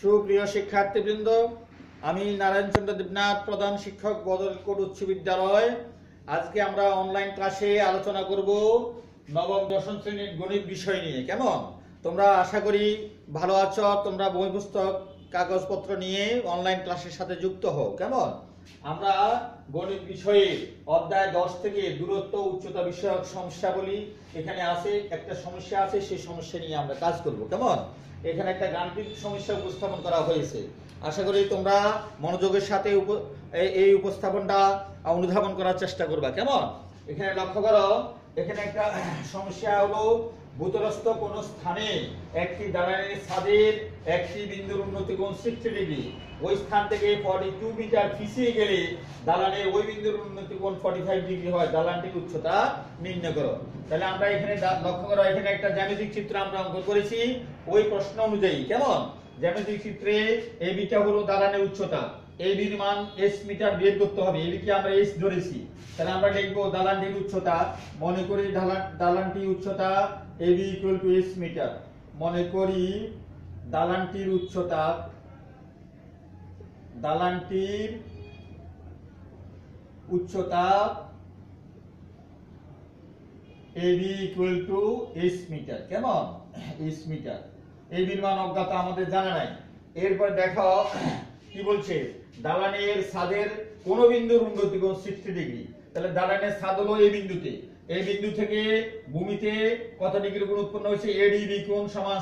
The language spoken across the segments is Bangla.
সুপ্রিয় শিক্ষার্থীবৃন্দ, আমি নারায়ণচন্দ্র দেবনাথ, প্রধান শিক্ষক, বদলকোট উচ্চ বিদ্যালয়। আজকে আমরা অনলাইন ক্লাসে আলোচনা করব নবম দশম শ্রেণীর গণিত বিষয় নিয়ে। কেমন তোমরা? আশা করি ভালো আছো। তোমরা বই পুস্তক কাগজপত্র নিয়ে অনলাইন ক্লাসের সাথে যুক্ত হও। কেমন? আমরা গণিত বিষয়ে অধ্যায় 10 থেকে দূরত্ব উচ্চতা বিষয়ক সমস্যাবলী এখানে আছে, একটা সমস্যা আছে, সেই সমস্যা নিয়ে আমরা কাজ করব। কেমন? এখানে একটা গাণিতিক সমস্যা উপস্থাপন করা হয়েছে। আশা করি তোমরা মনোযোগের সাথে এই উপস্থাপনটা অনুধাবন করার চেষ্টা করবা। কেমন? এখানে লক্ষ্য করো, এখানে একটা সমস্যা হলো ভূতলস্থ কোন স্থানে একটি দালানের ছাদের একটি বিন্দুর উন্নতি কোণ 60 ডিগ্রি, ওই স্থান থেকে 42 মিটার পিছিয়ে গেলে দালানের ওই বিন্দুর উন্নতি কোণ 45 ডিগ্রি হয়। দালানটির উচ্চতা নির্ণয় করো। তাহলে আমরা এখানে লক্ষ্য করো, এখানে একটা জ্যামিতিক চিত্র আমরা অঙ্কন করেছি ওই প্রশ্ন অনুযায়ী। কেমন? জ্যামিতিক চিত্রে এবিটা হলো দালানের উচ্চতা, এবির মান s মিটার বের করতে হবে। এবিকে আমরা s ধরেছি, তাহলে আমরা লিখবো দালানটির উচ্চতা। মনে করি দালানটির উচ্চতা ab = s মিটার। মনে করি দালানটির উচ্চতা ab = s মিটার। কেমন? s metre. এবির মান অজ্ঞাত, আমাদের জানা নাই। এরপর দেখো কি বলছে, দালানের ছাদের কোন বিন্দুর উন্নতি কোণ 60 ডিগ্রি। তাহলে দালানের ছাদ হলো এই বিন্দুতে, এই বিন্দু থেকে ভূমিতে কত ডিগ্রি কোণ উৎপন্ন হয়েছে? ADB কোণ সমান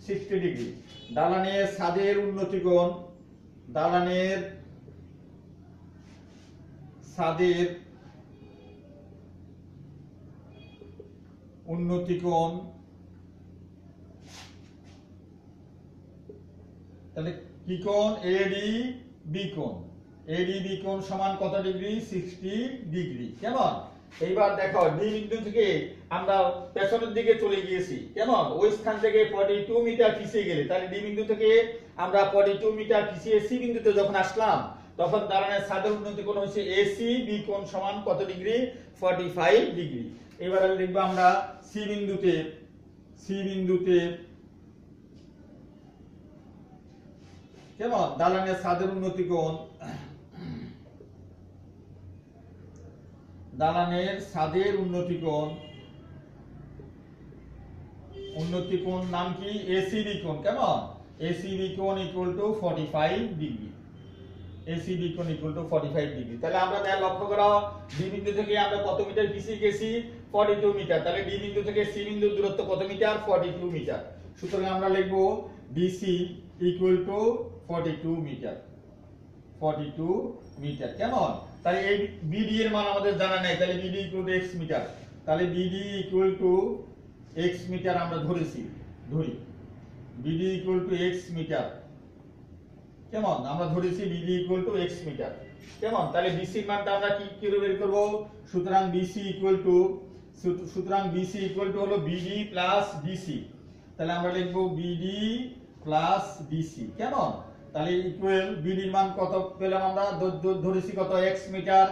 60 ডিগ্রি। দালানের ছাদের উন্নতি কোণ, দালানের ছাদের উন্নতি কোণ, তাহলে কি কোণ? ADB কোণ। ADB কোণ সমান কত ডিগ্রি? 60 ডিগ্রি। কেমন? এইবার দেখো, ডি বিন্দু থেকে আমরা পেছনের দিকে চলে গিয়েছি। কেমন? ওই স্থান থেকে 42 মিটার পিছিয়ে গেলে, তাহলে ডি বিন্দু থেকে আমরা 42 মিটার পিছিয়ে সি বিন্দুতে যখন আসলাম, তখন দালানের ছাদের উন্নতি কোণ হচ্ছে ACB কোণ সমান কত ডিগ্রি? 45 ডিগ্রি। এবারে লিখব আমরা সি বিন্দুতে কেমন দালানের ছাদের উন্নতি কোণ, দালানের ছাদের উন্নতি কোণ নাম কি? ACB কোণ। কেমন? ACB কোণ = 45 ডিগ্রি। ACB কোণ = 45 ডিগ্রি। তাহলে আমরা লক্ষ্য করো, ডি বিন্দু থেকে আমরা কত মিটার পিছিয়ে গেছি? 42 মিটার। তাহলে ডি বিন্দু থেকে সি বিন্দুর দূরত্ব কত মিটার? 42 মিটার। সুতরাং আমরা লিখব BC = 42 মিটার। 42 মিটার। কেমন? তাহলে এই BD এর মান আমাদের জানা নাই, তাহলে BD = x মিটার। তাহলে BD = x মিটার আমরা ধরি BD = x মিটার। কেমন? আমরা ধরেছি BD = x মিটার। কেমন? তাহলে BC এর মানটা আমরা কি করে বের করব? সুতরাং BC হলো BD প্লাস BC। তাহলে আমরা লিখব BD প্লাস BC। কেমন? তাহলে ইকুয়াল BD এর মান কত পেলাম আমরা? ধরেছি কত? x metre.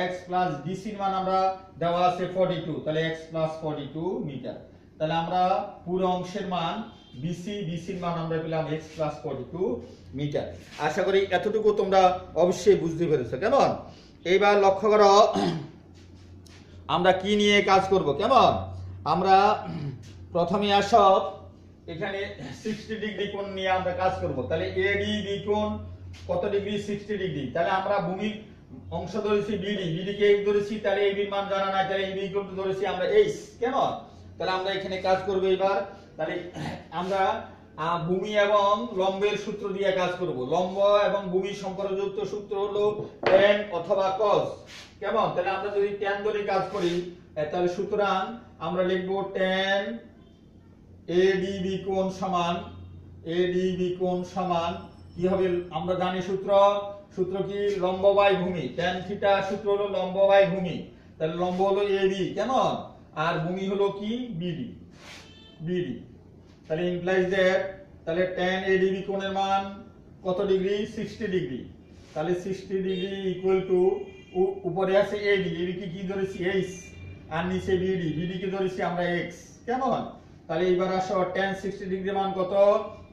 x plus BC এর মান আমরা দেওয়া আছে 42, তাহলে x প্লাস 42 মিটার। তাহলে আমরা পুরো অংশের মান BC এর মান আমরা পেলাম x প্লাস 42 মিটার। আশা করি এতটুকু তোমরা অবশ্যই বুঝতে পেরেছো। কেমন? এইবার লক্ষ্য করো, আমরা কি নিয়ে কাজ করব। কেমন? আমরা প্রথমে আসো, এখানে 60 ডিগ্রি কোণ নিয়ে আমরা কাজ করব। তাহলে ADB কোণ কত ডিগ্রি? 60 ডিগ্রি। তাহলে আমরা ভূমির অংশ ধরেছি BD কে x ধরেছি, তাহলে AB এর মান জানা নাই, তাহলে AB ধরেছি আমরা h। কেমন? তাহলে আমরা এখানে কাজ করব। এবার তাহলে আমরা ভূমি এবং লম্বের সূত্র দিয়ে কাজ করব। লম্ব এবং ভূমি সম্পর্কযুক্ত সূত্র হলো tan অথবা cos। কেমন? তাহলে আমরা যদি tan ধরে কাজ করি, তাহলে সুতরাং আমরা লিখব tan ADB কোণ সমান কি হবে? আমরা জানি সূত্র কি? লম্ব বাই ভূমি। tan থিটা সূত্র হলো লম্ব বাই ভূমি। তাহলে লম্ব হলো AB। কেমন? আর ভূমি হলো কি? BD। তাহলে ইমপ্লাইজ দ্যাট, তাহলে tan ADB কোণের মান কত ডিগ্রি? 60 ডিগ্রি। তাহলে 60 ডিগ্রি ইকুয়াল টু, উপরে আছে AB কে কি ধরেছি? h, আর নিচে BD কে ধরেছি আমরা x। কেমন? তাহলে এবার আসো tan 60 ডিগ্রি মান কত?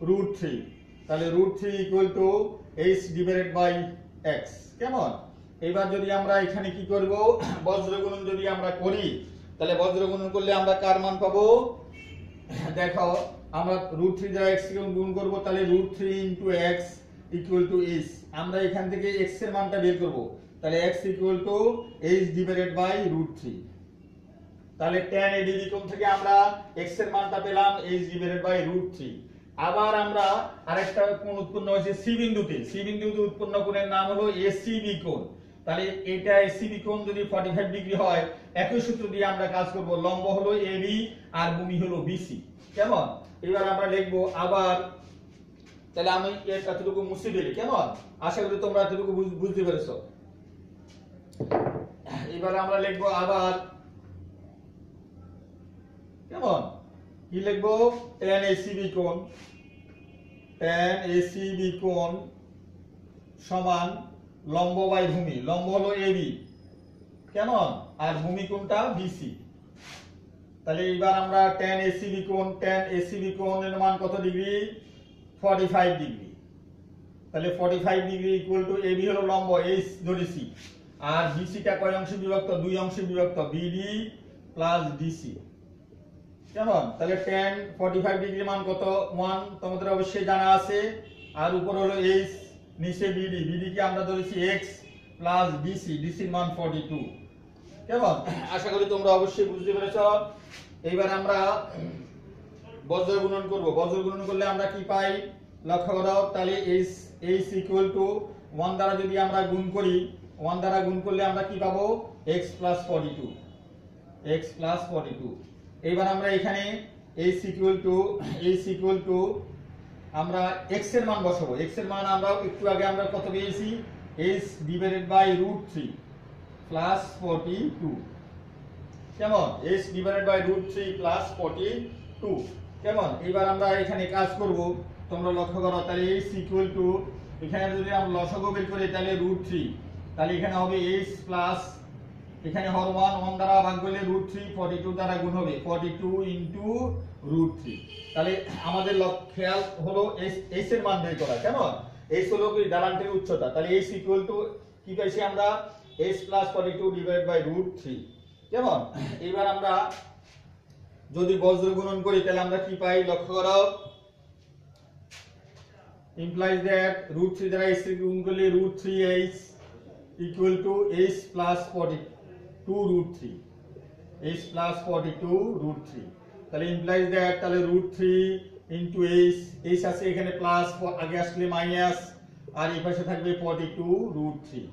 √3। তাহলে √3 equal to h divided by x। কেমন? এবার যদি আমরা এখানে কি করব, বজ্র গুণন যদি আমরা করি, তাহলে বজ্র গুণন করলে আমরা কার মান পাবো? দেখো, আমরা √3 দ্বারা x কে গুণ করব, তাহলে √3 * x ইকুয়াল টু h। আমরা এখান থেকে x এর মানটা বের করব, তাহলে x equal to h divided by √3। তাহলে tan ADB কোণ থেকে আমরা x এর মানটা পেলাম h ডিভাইডেড বাই √3। আবার আমরা আরেকটা কোণ উৎপন্ন হয়েছে c বিন্দুতে, c বিন্দুতে উৎপন্ন কোণের নাম হলো ACB কোণ। তাহলে এটা ACB কোণ যদি 45 ডিগ্রি হয়, একই সূত্র দিয়ে আমরা কাজ করব, লম্ব হলো AB আর ভূমি হলো BC। কেমন? এবার আমরা লিখব আবার, তাহলে আমি এতটুকু মুছে ফেলি। কেমন? আশা করি তোমরা এতটুকু বুঝতে পেরেছো। এবার আমরা লিখব আবার, কেমন কি লিখব, tan ACB কোণ, tan ACB কোণ সমান লম্ব বাই ভূমি, লম্ব হলো AB, কেমন, আর ভূমি কোণটা BC। তাহলে এবার আমরা tan ACB কোণের মান কত ডিগ্রি? 45 ডিগ্রি। তাহলে 45 ডিগ্রি ইকুয়াল টু AB হলো লম্ব, H ধরেছি, আর BC টা কয় অংশে বিভক্ত? 2 অংশে বিভক্ত, BD প্লাস DC। কেমন? তাহলে tan 45 ডিগ্রি মান কত? 1 তোমাদের অবশ্যই জানা আছে, আর উপর হলো H, নিচে BD কে আমরা ধরেছি x প্লাস DC এর মান 42। কেমন? আশা করি তোমরা অবশ্যই বুঝতে পেরেছো। এইবার আমরা বজ্র গুণন করব, বজ্র গুণন করলে আমরা কি পাই লক্ষ্য করো, তাহলে h ইকুয়াল টু 1 দ্বারা যদি আমরা গুণ করি, 1 দ্বারা গুণ করলে আমরা কি পাবো? x plus 42। এইবার আমরা এখানে h ইকুয়াল টু আমরা x এর মান বসাবো। x এর মান আমরা একটু আগে আমরা কত পেয়েছি? h divided by √3 plus 42। কেমন? h divided by √3 plus 42। কেমন? এবার আমরা এখানে কাজ করব, তোমরা লক্ষ্য করো, তাহলে h ইকুয়াল টু, এখানে যদি আমরা লসাগু বের করি তাহলে √3, তাহলে এখানে হবে h প্লাস, এখানে হর 1 দ্বারা ভাগ করলে √3, 42 দ্বারা গুণ হবে 42 ইনটু √3। তাহলে আমাদের খেয়াল হলো h এর মান বের করা। কেমন? h হলো কি দালানটির উচ্চতা, তাহলে h ইকুয়াল টু কি পাইছি আমরা? h plus 42 divided by √3। কেমন? এবার আমরা যদি বজ্র গুণন করি তাহলে আমরা কি পাই লক্ষ্য করো, implies that √3 দ্বারা h কে গুণ করলে √3h equal to h plus 42 √3, h plus 42 √3। তাহলে implies that, তাহলে √3 ইনটু h আছে এখানে প্লাস, আগে আসলে মাইনাস, আর এই পাশে থাকবে 42 √3।